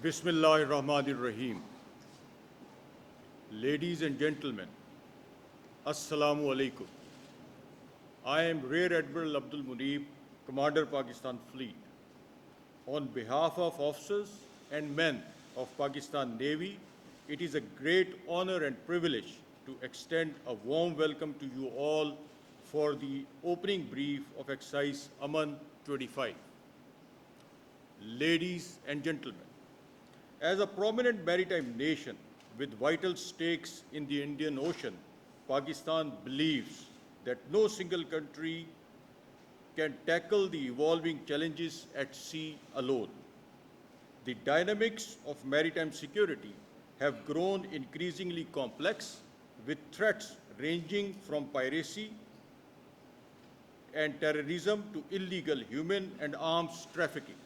Bismillahir Rahmanir Rahim. Ladies and gentlemen, Assalamu alaikum. I am Rear Admiral Abdul Munib, Commander Pakistan Fleet. On behalf of officers and men of Pakistan Navy, it is a great honor and privilege to extend a warm welcome to you all for the opening brief of Exercise Aman 25. Ladies and gentlemen, as a prominent maritime nation with vital stakes in the Indian Ocean, Pakistan believes that no single country can tackle the evolving challenges at sea alone. The dynamics of maritime security have grown increasingly complex, with threats ranging from piracy and terrorism to illegal human and arms trafficking.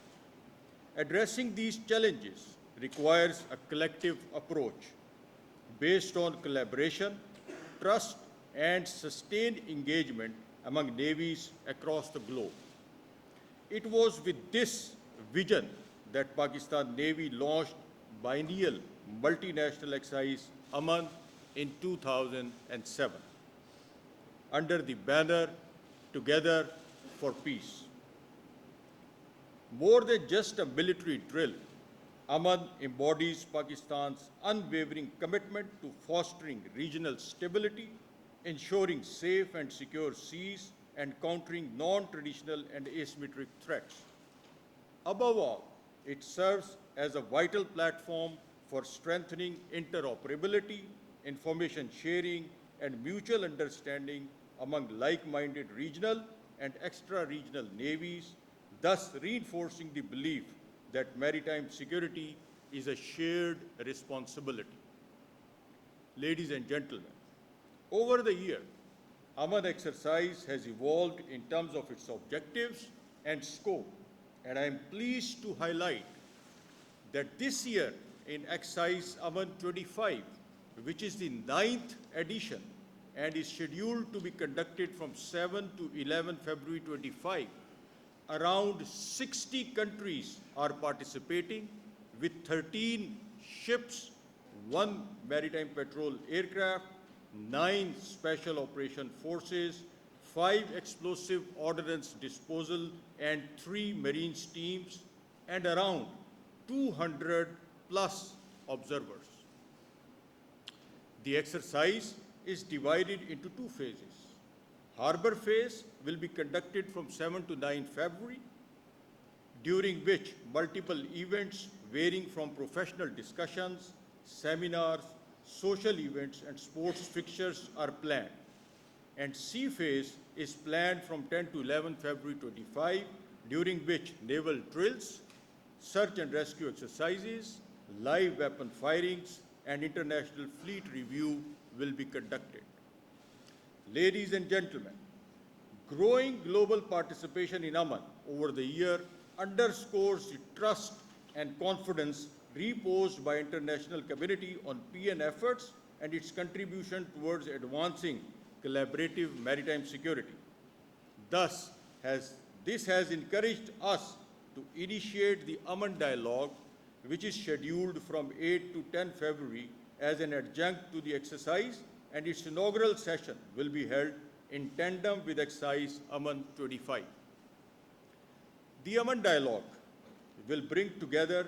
Addressing these challenges requires a collective approach based on collaboration, trust, and sustained engagement among navies across the globe. It was with this vision that Pakistan Navy launched biennial multinational exercise Aman in 2007 under the banner Together for Peace. More than just a military drill, Aman embodies Pakistan's unwavering commitment to fostering regional stability, ensuring safe and secure seas, and countering non-traditional and asymmetric threats. Above all, it serves as a vital platform for strengthening interoperability, information sharing, and mutual understanding among like-minded regional and extra-regional navies, thus reinforcing the belief that maritime security is a shared responsibility. Ladies and gentlemen, over the year, Aman exercise has evolved in terms of its objectives and scope, and I am pleased to highlight that this year in Exercise Aman 25, which is the 9th edition and is scheduled to be conducted from 7 to 11 February 25, around 60 countries are participating with 13 ships, 1 maritime patrol aircraft, 9 special operation forces, 5 explosive ordnance disposal and 3 marines teams, and around 200 plus observers. The exercise is divided into 2 phases. Harbor phase will be conducted from 7 to 9 February, during which multiple events varying from professional discussions, seminars, social events, and sports fixtures are planned. And sea phase is planned from 10 to 11 February 25, during which naval drills, search and rescue exercises, live weapon firings, and international fleet review will be conducted. Ladies and gentlemen, growing global participation in Aman over the year underscores the trust and confidence reposed by international community on PN efforts and its contribution towards advancing collaborative maritime security. Thus, this has encouraged us to initiate the Aman Dialogue, which is scheduled from 8 to 10 February as an adjunct to the exercise, and its inaugural session will be held in tandem with Exercise Aman 25. The Aman Dialogue will bring together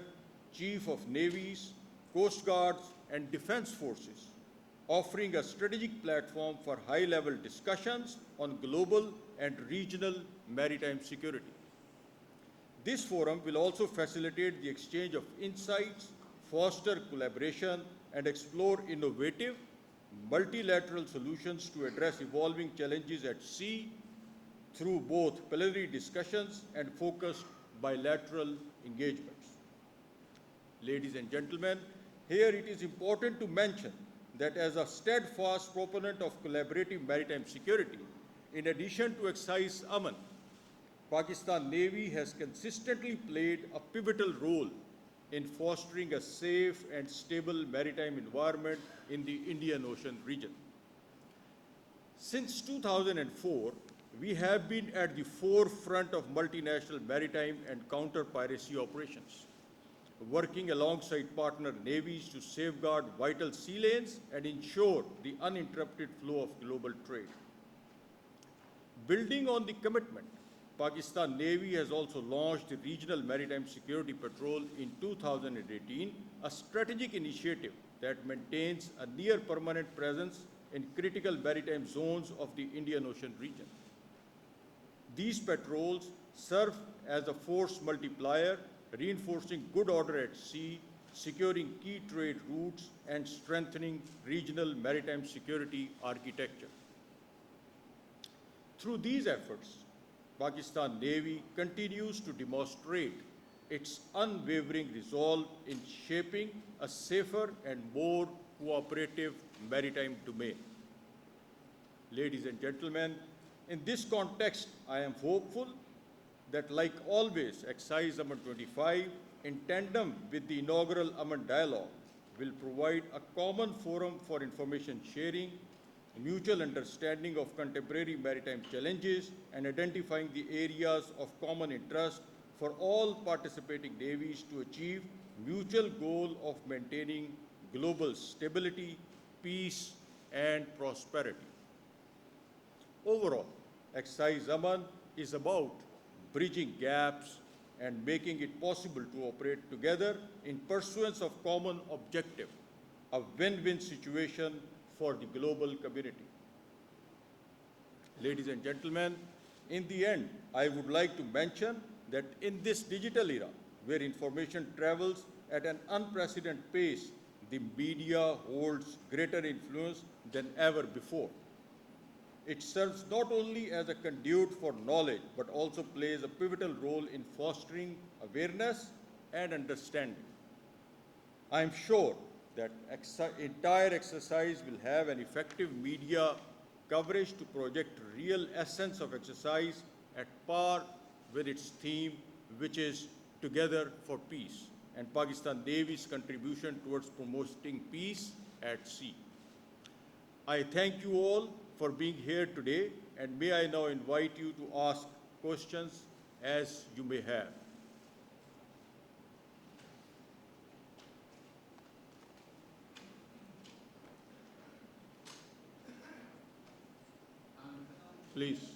Chief of Navies, Coast Guards, and Defense Forces, offering a strategic platform for high-level discussions on global and regional maritime security. This forum will also facilitate the exchange of insights, foster collaboration, and explore innovative, multilateral solutions to address evolving challenges at sea through both preliminary discussions and focused bilateral engagements. Ladies and gentlemen, here it is important to mention that as a steadfast proponent of collaborative maritime security, in addition to Exercise Aman, Pakistan Navy has consistently played a pivotal role in fostering a safe and stable maritime environment in the Indian Ocean region. Since 2004, we have been at the forefront of multinational maritime and counter-piracy operations. working alongside partner navies to safeguard vital sea lanes and ensure the uninterrupted flow of global trade. Building on the commitment, Pakistan Navy has also launched the Regional Maritime Security Patrol in 2018, a strategic initiative that maintains a near permanent presence in critical maritime zones of the Indian Ocean region. These patrols serve as a force multiplier, reinforcing good order at sea, securing key trade routes, and strengthening regional maritime security architecture. Through these efforts, Pakistan Navy continues to demonstrate its unwavering resolve in shaping a safer and more cooperative maritime domain. Ladies and gentlemen, in this context, I am hopeful that, like always, Exercise Aman 25, in tandem with the inaugural Aman Dialogue, will provide a common forum for information sharing, mutual understanding of contemporary maritime challenges, and identifying the areas of common interest for all participating navies to achieve mutual goal of maintaining global stability, peace, and prosperity. Overall, Exercise Aman is about bridging gaps and making it possible to operate together in pursuance of common objective, a win-win situation for the global community. Ladies and gentlemen, in the end, I would like to mention that in this digital era, where information travels at an unprecedented pace, the media holds greater influence than ever before. It serves not only as a conduit for knowledge, but also plays a pivotal role in fostering awareness and understanding. I am sure that entire exercise will have an effective media coverage to project real essence of exercise at par with its theme, which is Together for Peace, and Pakistan Navy's contribution towards promoting peace at sea. I thank you all for being here today, and may I now invite you to ask questions as you may have. Please.